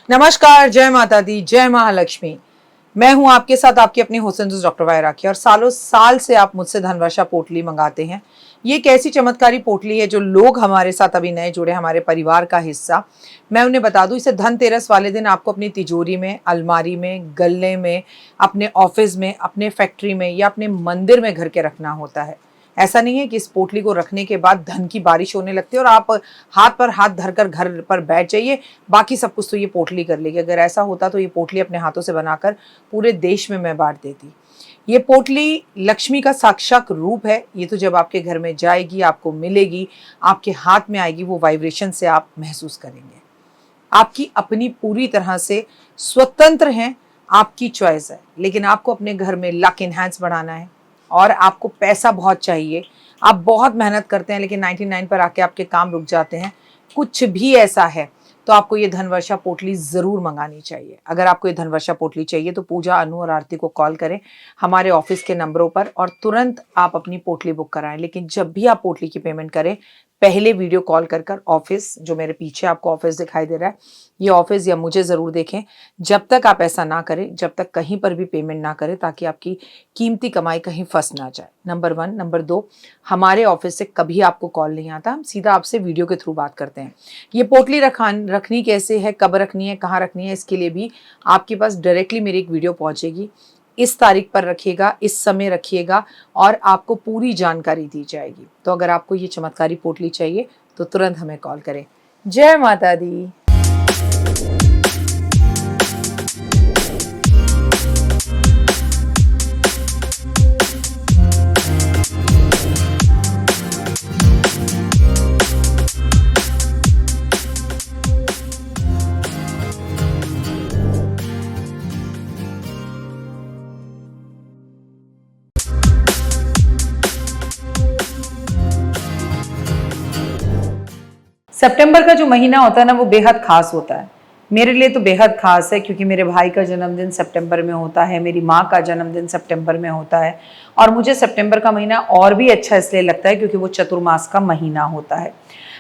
नमस्कार, जय माता दी, जय महालक्ष्मी। मैं हूं आपके साथ आपकी अपनी हुसैन डॉक्टर वाय राखी और सालों साल से आप मुझसे धनवर्षा पोटली मंगाते हैं। ये एक ऐसी चमत्कारी पोटली है जो लोग हमारे साथ अभी नए जुड़े, हमारे परिवार का हिस्सा। मैं उन्हें बता दूं, इसे धनतेरस वाले दिन आपको अपनी तिजोरी में, अलमारी में, गल्ले में, अपने ऑफिस में, अपने फैक्ट्री में या अपने मंदिर में घर के रखना होता है। ऐसा नहीं है कि इस पोटली को रखने के बाद धन की बारिश होने लगती है और आप हाथ पर हाथ धरकर घर पर बैठ जाइए, बाकी सब कुछ तो ये पोटली कर लेगी। अगर ऐसा होता तो ये पोटली अपने हाथों से बनाकर पूरे देश में मैं बांट देती। ये पोटली लक्ष्मी का साक्षात रूप है। ये तो जब आपके घर में जाएगी, आपको मिलेगी, आपके हाथ में आएगी, वो वाइब्रेशन से आप महसूस करेंगे। आपकी अपनी पूरी तरह से स्वतंत्र हैं, आपकी चॉइस है। लेकिन आपको अपने घर में लक इनहैंस बढ़ाना है और आपको पैसा बहुत चाहिए, आप बहुत मेहनत करते हैं लेकिन 99 पर आके आपके काम रुक जाते हैं, कुछ भी ऐसा है तो आपको ये धनवर्षा पोटली ज़रूर मंगानी चाहिए। अगर आपको ये धनवर्षा पोटली चाहिए तो पूजा, अनु और आरती को कॉल करें हमारे ऑफिस के नंबरों पर और तुरंत आप अपनी पोटली बुक कराएं। लेकिन जब भी आप पोटली की पेमेंट करें, पहले वीडियो कॉल कर ऑफिस, जो मेरे पीछे आपको ऑफिस दिखाई दे रहा है, ये ऑफिस या मुझे ज़रूर देखें। जब तक आप ऐसा ना करें, जब तक कहीं पर भी पेमेंट ना करें, ताकि आपकी कीमती कमाई कहीं फंस ना जाए। नंबर 1। नंबर 2, हमारे ऑफिस से कभी आपको कॉल नहीं आता, हम सीधा आपसे वीडियो के थ्रू बात करते हैं। ये पोटली रखनी कैसे है, कब रखनी है, कहाँ रखनी है, इसके लिए भी आपके पास डायरेक्टली मेरी एक वीडियो पहुँचेगी। इस तारीख पर रखिएगा, इस समय रखिएगा और आपको पूरी जानकारी दी जाएगी। तो अगर आपको ये चमत्कारी पोटली चाहिए तो तुरंत हमें कॉल करें। जय माता दी। सितंबर का जो महीना होता है ना, वो बेहद खास होता है। मेरे लिए तो बेहद खास है क्योंकि मेरे भाई का जन्मदिन सितंबर में होता है, मेरी माँ का जन्मदिन सितंबर में होता है और मुझे सितंबर का महीना और भी अच्छा इसलिए लगता है क्योंकि वो चतुर्मास का महीना होता है।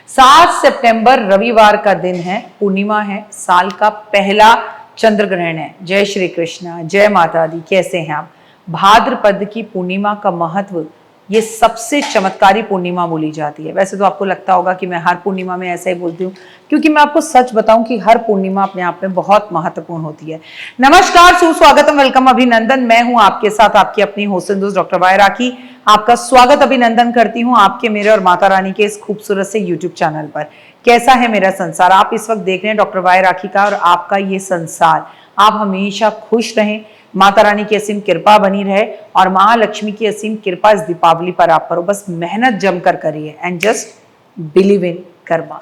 7 सितंबर रविवार का दिन है, पूर्णिमा है, साल का पहला चंद्र ग्रहण है। जय श्री कृष्णा, जय माता दी। कैसे हैं आप? भाद्रपद की पूर्णिमा का महत्व, ये सबसे चमत्कारी पूर्णिमा बोली जाती है। वैसे तो आपको लगता होगा कि मैं हर पूर्णिमा में ऐसा ही बोलती हूँ, क्योंकि मैं आपको सच बताऊं कि हर पूर्णिमा अपने आप में बहुत महत्वपूर्ण होती है। नमस्कार, सुस्वागतम, वेलकम, अभिनंदन। मैं हूं आपके साथ आपकी अपनी हुसैन डॉक्टर वाय राखी। आपका स्वागत, अभिनंदन करती हूँ आपके, मेरे और माता रानी के इस खूबसूरत से यूट्यूब चैनल पर। कैसा है मेरा संसार? आप इस वक्त देख रहे हैं डॉक्टर वाय राखी का और आपका ये संसार। आप हमेशा खुश रहें, माता रानी की असीम कृपा बनी रहे और महालक्ष्मी की असीम कृपा इस दीपावली पर आप पर हो। बस मेहनत जमकर करिए and just believe in Karma.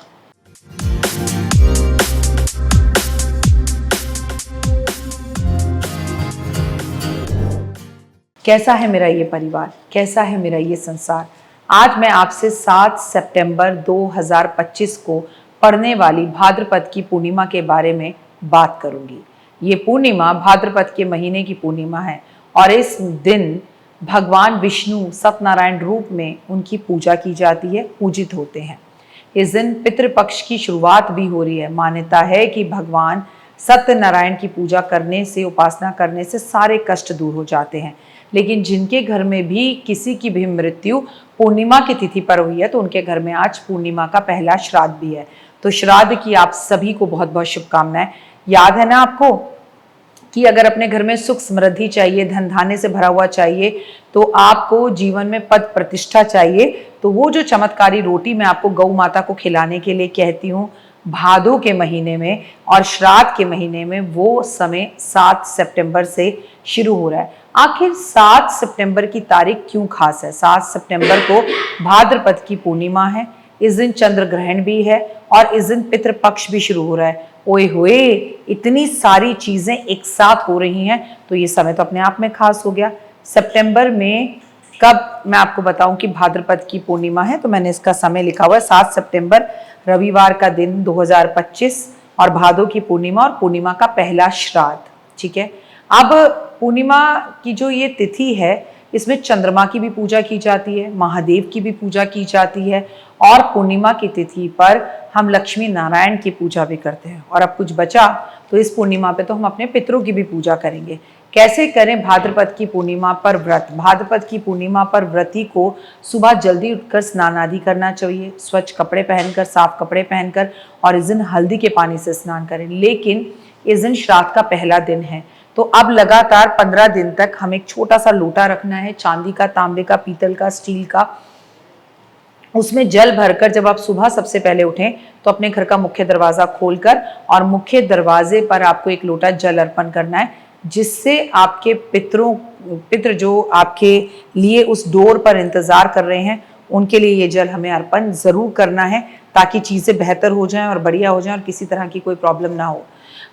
कैसा है मेरा ये परिवार, कैसा है मेरा ये संसार? आज मैं आपसे 7 सितंबर 2025 को पड़ने वाली भाद्रपद की पूर्णिमा के बारे में बात करूंगी। ये पूर्णिमा भाद्रपद के महीने की पूर्णिमा है और इस दिन भगवान विष्णु सत्यनारायण रूप में उनकी पूजा की जाती है, पूजित होते हैं। इस दिन पितृपक्ष की शुरुआत भी हो रही है। मान्यता है कि भगवान सत्यनारायण की पूजा करने से, उपासना करने से सारे कष्ट दूर हो जाते हैं। लेकिन जिनके घर में भी किसी की भी मृत्यु पूर्णिमा की तिथि पर हुई है तो उनके घर में आज पूर्णिमा का पहला श्राद्ध भी है। तो श्राद्ध की आप सभी को बहुत बहुत शुभकामनाएं। याद है ना आपको कि अगर अपने घर में सुख समृद्धि चाहिए, धन धान्य से भरा हुआ चाहिए, तो आपको जीवन में पद प्रतिष्ठा चाहिए, तो वो जो चमत्कारी रोटी मैं आपको गौ माता को खिलाने के लिए कहती हूँ भादों के महीने में और श्राद्ध के महीने में, वो समय 7 सितंबर से शुरू हो रहा है। आखिर 7 सितंबर की तारीख क्यों खास है? 7 सितंबर को भाद्रपद की पूर्णिमा है, इस दिन चंद्र ग्रहण भी है और इस दिन पितृपक्ष भी शुरू हो रहा है। ओए होए, इतनी सारी चीजें एक साथ हो रही हैं तो ये समय तो अपने आप में खास हो गया। सितंबर में कब, मैं आपको बताऊं कि भाद्रपद की पूर्णिमा है तो मैंने इसका समय लिखा हुआ है 7 सितंबर रविवार का दिन 2025 और भादों की पूर्णिमा और पूर्णिमा का पहला श्राद्ध। ठीक है, अब पूर्णिमा की जो ये तिथि है इसमें चंद्रमा की भी पूजा की जाती है, महादेव की भी पूजा की जाती है और पूर्णिमा की तिथि पर हम लक्ष्मी नारायण की पूजा भी करते हैं। और अब कुछ बचा तो इस पूर्णिमा पे तो हम अपने पितरों की भी पूजा करेंगे। कैसे करें भाद्रपद की पूर्णिमा पर व्रत? भाद्रपद की पूर्णिमा पर व्रती को सुबह जल्दी उठकर स्नान आदि करना चाहिए, स्वच्छ कपड़े पहनकर, साफ कपड़े पहनकर, और इस दिन हल्दी के पानी से स्नान करें। लेकिन इस दिन श्राद्ध का पहला दिन है, तो अब लगातार 15 दिन तक हमें एक छोटा सा लोटा रखना है, चांदी का, तांबे का, पीतल का, स्टील का। उसमें जल भरकर जब आप सुबह सबसे पहले उठें तो अपने घर का मुख्य दरवाजा खोलकर और मुख्य दरवाजे पर आपको एक लोटा जल अर्पण करना है, जिससे आपके पितृ जो आपके लिए उस डोर पर इंतजार कर रहे हैं, उनके लिए ये जल हमें अर्पण जरूर करना है, ताकि चीजें बेहतर हो जाएं और बढ़िया हो जाएं और किसी तरह की कोई प्रॉब्लम ना हो।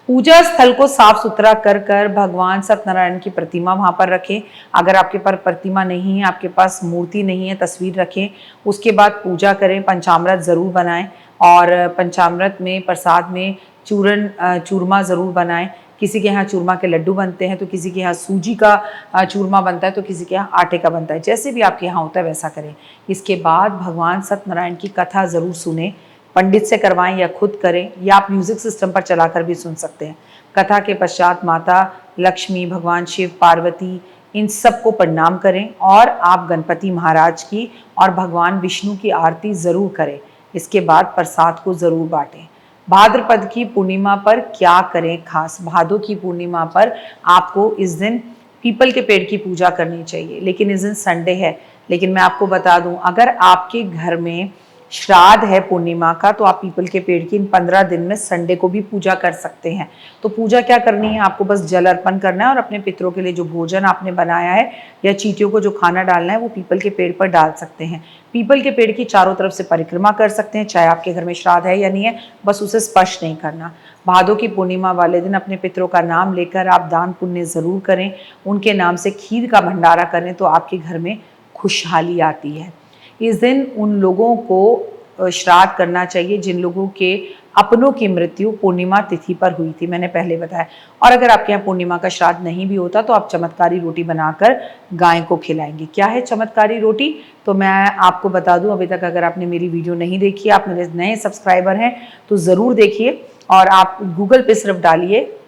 पूजा स्थल को साफ सुथरा कर कर भगवान सत्यनारायण की प्रतिमा वहां पर रखें। अगर आपके पास प्रतिमा नहीं है, आपके पास मूर्ति नहीं है, तस्वीर रखें। उसके बाद पूजा करें, पंचामृत जरूर बनाएं और पंचामृत में प्रसाद में चूरमा जरूर बनाएं। किसी के यहाँ चूरमा के लड्डू बनते हैं, तो किसी के यहाँ सूजी का चूरमा बनता है, तो किसी के यहाँ आटे का बनता है। जैसे भी आपके यहाँ होता है वैसा करें। इसके बाद भगवान सत्यनारायण की कथा जरूर सुने, पंडित से करवाएं या खुद करें, या आप म्यूजिक सिस्टम पर चलाकर भी सुन सकते हैं। कथा के पश्चात माता लक्ष्मी, भगवान शिव, पार्वती, इन सबको प्रणाम करें और आप गणपति महाराज की और भगवान विष्णु की आरती जरूर करें। इसके बाद प्रसाद को जरूर बांटें। भाद्रपद की पूर्णिमा पर क्या करें खास? भादों की पूर्णिमा पर आपको इस दिन पीपल के पेड़ की पूजा करनी चाहिए, लेकिन इस दिन संडे है। लेकिन मैं आपको बता दूं, अगर आपके घर में श्राद्ध है पूर्णिमा का, तो आप पीपल के पेड़ की इन 15 दिन में संडे को भी पूजा कर सकते हैं। तो पूजा क्या करनी है? आपको बस जल अर्पण करना है और अपने पितरों के लिए जो भोजन आपने बनाया है या चींटियों को जो खाना डालना है वो पीपल के पेड़ पर डाल सकते हैं। पीपल के पेड़ की चारों तरफ से परिक्रमा कर सकते हैं, चाहे आपके घर में श्राद्ध है या नहीं है, बस उसे स्पर्श नहीं करना। भादों की पूर्णिमा वाले दिन अपने पितरों का नाम लेकर आप दान पुण्य जरूर करें, उनके नाम से खीर का भंडारा करें, तो आपके घर में खुशहाली आती है। इस दिन उन लोगों को श्राद्ध करना चाहिए जिन लोगों के अपनों की मृत्यु पूर्णिमा तिथि पर हुई थी, मैंने पहले बताया। और अगर आपके यहाँ पूर्णिमा का श्राद्ध नहीं भी होता तो आप चमत्कारी रोटी बनाकर गाय को खिलाएंगे। क्या है चमत्कारी रोटी? तो मैं आपको बता दूं, अभी तक अगर आपने मेरी वीडियो नहीं देखी, आप मेरे नए सब्सक्राइबर हैं तो ज़रूर देखिए। और आप गूगल पे सिर्फ डालिए,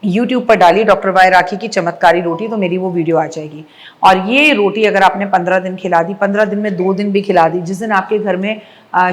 YouTube पर डालिए डॉक्टर वाई राखी की चमत्कारी रोटी, तो मेरी वो वीडियो आ जाएगी। और ये रोटी अगर आपने 15 दिन खिला दी, 15 दिन में 2 दिन भी खिला दी, जिस दिन आपके घर में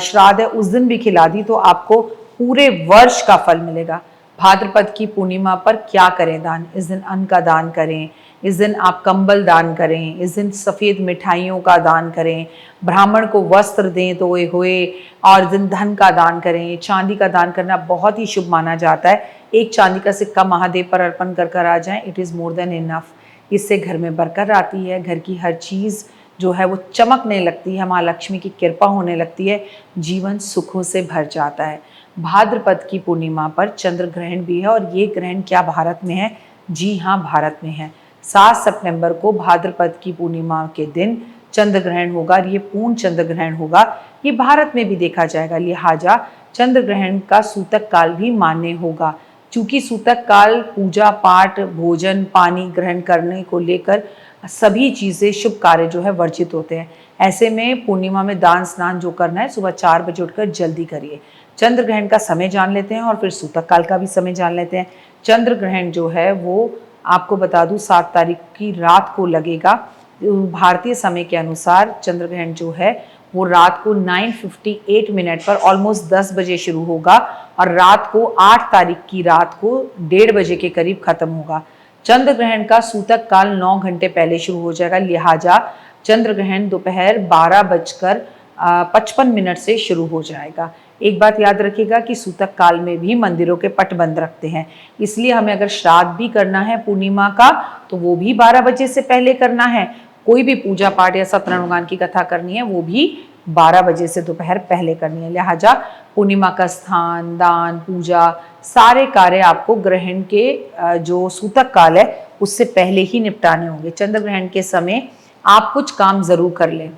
श्राद्ध है उस दिन भी खिला दी, तो आपको पूरे वर्ष का फल मिलेगा। भाद्रपद की पूर्णिमा पर क्या करें दान? इस दिन अन्न का दान करें, इस दिन आप कंबल दान करें, इस दिन सफ़ेद मिठाइयों का दान करें, ब्राह्मण को वस्त्र दें धोए हुए, और इस दिन धन का दान करें। चांदी का दान करना बहुत ही शुभ माना जाता है। एक चांदी का सिक्का महादेव पर अर्पण कर कर आ जाएं, it is more than enough. इससे घर में बरकत आती है, घर की हर चीज़ जो है वो चमकने लगती है, माँ लक्ष्मी की कृपा होने लगती है, जीवन सुखों से भर जाता है। भाद्रपद की पूर्णिमा पर चंद्र ग्रहण भी है, और ये ग्रहण क्या भारत में है? जी हाँ, भारत में है। 7 सितंबर को भाद्रपद की पूर्णिमा के दिन चंद्र ग्रहण होगा, और ये पूर्ण चंद्र ग्रहण होगा। ये भारत में भी देखा जाएगा, लिहाजा चंद्र ग्रहण का सूतक काल भी मान्य होगा। चूंकि सूतक काल पूजा पाठ, भोजन, पानी ग्रहण करने को लेकर सभी चीज़ें, शुभ कार्य जो है वर्जित होते हैं। ऐसे में पूर्णिमा में दान स्नान जो करना है सुबह 4 बजे उठकर जल्दी करिए। चंद्र ग्रहण का समय जान लेते हैं और फिर सूतक काल का भी समय जान लेते हैं। चंद्र ग्रहण जो है वो आपको बता दूं 7 तारीख की रात को लगेगा। भारतीय समय के अनुसार चंद्र ग्रहण जो है वो रात को 9:58 मिनट पर ऑलमोस्ट 10 बजे शुरू होगा, और रात को 8 तारीख की रात को 1:30 बजे के करीब खत्म होगा। चंद्र ग्रहण का सूतक काल 9 घंटे पहले शुरू हो जाएगा, लिहाजा चंद्र ग्रहण दोपहर 12:55 से शुरू हो जाएगा। एक बात याद रखिएगा कि सूतक काल में भी मंदिरों के पट बंद रखते हैं, इसलिए हमें अगर श्राद्ध भी करना है पूर्णिमा का तो वो भी 12 बजे से पहले करना है। कोई भी पूजा पाठ या सत्यनारायण की कथा करनी है वो भी 12 बजे से दोपहर पहले करनी है। लिहाजा पूर्णिमा का स्थान, दान, पूजा, सारे कार्य आपको ग्रहण के जो सूतक काल है उससे पहले ही निपटाने होंगे। चंद्र ग्रहण के समय आप कुछ काम जरूर कर लें।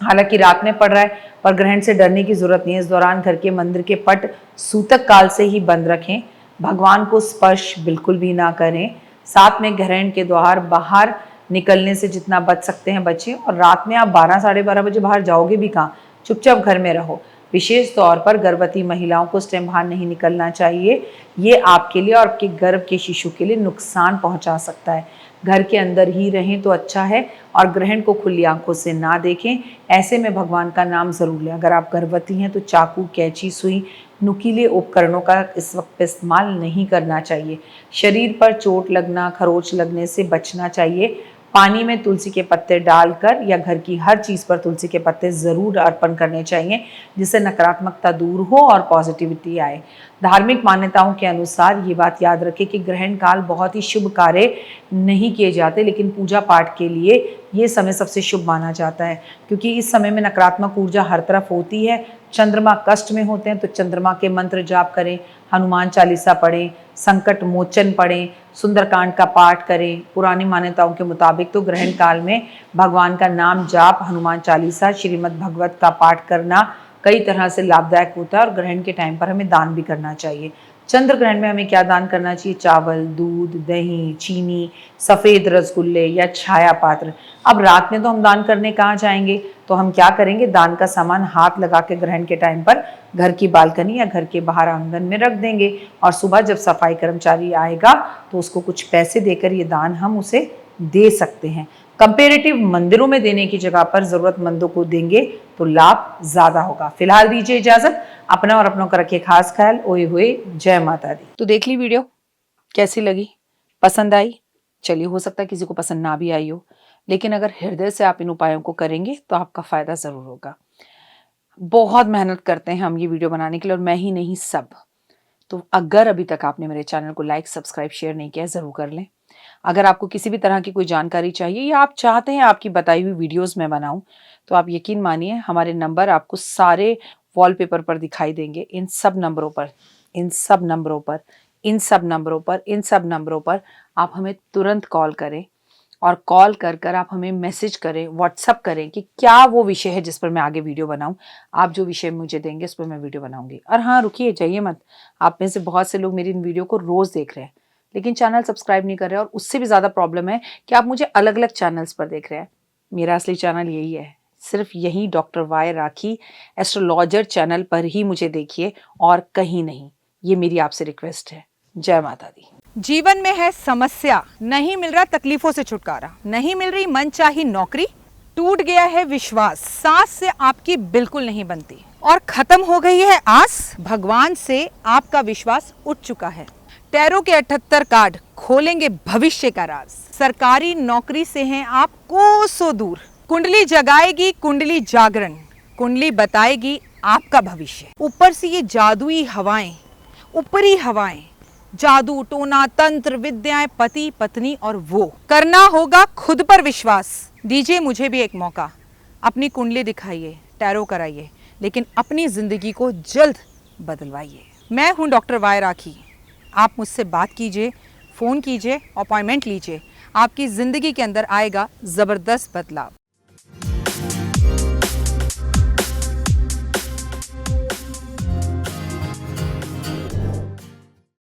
हालांकि रात में पड़ रहा है, पर ग्रहण से डरने की जरूरत नहीं है। इस दौरान घर के मंदिर के पट सूतक काल से ही बंद रखें, भगवान को स्पर्श बिल्कुल भी ना करें। साथ में ग्रहण के द्वार बाहर निकलने से जितना बच सकते हैं बचिए, और रात में आप 12 साढ़े 12 बजे बाहर जाओगे भी कहाँ, चुपचाप घर में रहो। विशेष तौर पर गर्भवती महिलाओं को इस टाइम बाहर नहीं निकलना चाहिए, ये आपके लिए और आपके गर्भ के शिशु के लिए नुकसान पहुंचा सकता है। घर के अंदर ही रहें तो अच्छा है, और ग्रहण को खुली आंखों से ना देखें। ऐसे में भगवान का नाम जरूर लें। अगर आप गर्भवती हैं तो चाकू, कैंची, सुई, नुकीले उपकरणों का इस वक्त इस्तेमाल नहीं करना चाहिए। शरीर पर चोट लगना, खरोच लगने से बचना चाहिए। पानी में तुलसी के पत्ते डालकर या घर की हर चीज़ पर तुलसी के पत्ते ज़रूर अर्पण करने चाहिए, जिससे नकारात्मकता दूर हो और पॉजिटिविटी आए। धार्मिक मान्यताओं के अनुसार ये बात याद रखें कि ग्रहण काल बहुत ही शुभ कार्य नहीं किए जाते, लेकिन पूजा पाठ के लिए ये समय सबसे शुभ माना जाता है, क्योंकि इस समय में नकारात्मक ऊर्जा हर तरफ होती है। चंद्रमा कष्ट में होते हैं तो चंद्रमा के मंत्र जाप करें, हनुमान चालीसा पढ़ें, संकट मोचन पढ़ें, सुंदरकांड का पाठ करें। पुरानी मान्यताओं के मुताबिक तो ग्रहण काल में भगवान का नाम जाप, हनुमान चालीसा, श्रीमद् भगवत का पाठ करना कई तरह से लाभदायक होता है, और ग्रहण के टाइम पर हमें दान भी करना चाहिए। चंद्र ग्रहण में हमें क्या दान करना चाहिए? चावल, दूध, दही, चीनी, सफ़ेद रसगुल्ले या छाया पात्र। अब रात में तो हम दान करने कहाँ जाएंगे, तो हम क्या करेंगे, दान का सामान हाथ लगा के ग्रहण के टाइम पर घर की बालकनी या घर के बाहर आंगन में रख देंगे, और सुबह जब सफाई कर्मचारी आएगा तो उसको कुछ पैसे देकर ये दान हम उसे दे सकते हैं। कंपेरेटिव मंदिरों में देने की जगह पर जरूरतमंदों को देंगे तो लाभ ज्यादा होगा। फिलहाल दीजिए इजाजत, अपना और अपनों का रखिए खास ख्याल। ओए हुए, जय माता दी। तो देख ली वीडियो, कैसी लगी, पसंद आई? चलिए, हो सकता है किसी को पसंद ना भी आई हो, लेकिन अगर हृदय से आप इन उपायों को करेंगे तो आपका फायदा जरूर होगा। बहुत मेहनत करते हैं हम ये वीडियो बनाने के लिए, और मैं ही नहीं, सब। तो अगर अभी तक आपने मेरे चैनल को लाइक, सब्सक्राइब, शेयर नहीं किया, जरूर कर लें। अगर आपको किसी भी तरह की कोई जानकारी चाहिए या आप चाहते हैं आपकी बताई हुई वीडियोस मैं बनाऊं, तो आप यकीन मानिए हमारे नंबर आपको सारे वॉलपेपर पर दिखाई देंगे। इन सब नंबरों पर, इन सब नंबरों पर, इन सब नंबरों पर, इन सब नंबरों पर आप हमें तुरंत कॉल करें, और कॉल कर कर आप हमें मैसेज करें, व्हाट्सअप करें कि क्या वो विषय है जिस पर मैं आगे वीडियो बनाऊं। आप जो विषय मुझे देंगे उस पर मैं वीडियो बनाऊंगी। और हाँ, रुकिए, जाइए मत। आप में से बहुत से लोग मेरी इन वीडियो को रोज़ देख रहे हैं, लेकिन चैनल सब्सक्राइब नहीं कर रहे, और उससे भी ज़्यादा प्रॉब्लम है कि आप मुझे अलग अलग चैनल्स पर देख रहे हैं। मेरा असली चैनल यही है, सिर्फ यही डॉक्टर वाई राखी एस्ट्रोलॉजर चैनल पर ही मुझे देखिए, और कहीं नहीं। ये मेरी आपसे रिक्वेस्ट है। जय माता दी। जीवन में है समस्या, नहीं मिल रहा तकलीफों से छुटकारा, नहीं मिल रही मनचाही नौकरी, टूट गया है विश्वास, सांस से आपकी बिल्कुल नहीं बनती, और खत्म हो गई है आस, भगवान से आपका विश्वास उठ चुका है। टैरो के 78 कार्ड खोलेंगे भविष्य का राज। सरकारी नौकरी से हैं आप कोसों दूर, कुंडली जगाएगी कुंडली जागरण, कुंडली बताएगी आपका भविष्य। ऊपर से ये जादुई हवाएं, ऊपरी हवाएं, जादू टोना तंत्र विद्याएं, पति पत्नी और वो, करना होगा खुद पर विश्वास। दीजिए मुझे भी एक मौका, अपनी कुंडली दिखाइए, टैरो कराइए, लेकिन अपनी जिंदगी को जल्द बदलवाइए। मैं हूं डॉक्टर वाई राखी। आप मुझसे बात कीजिए, फ़ोन कीजिए, अपॉइंटमेंट लीजिए, आपकी ज़िंदगी के अंदर आएगा ज़बरदस्त बदलाव।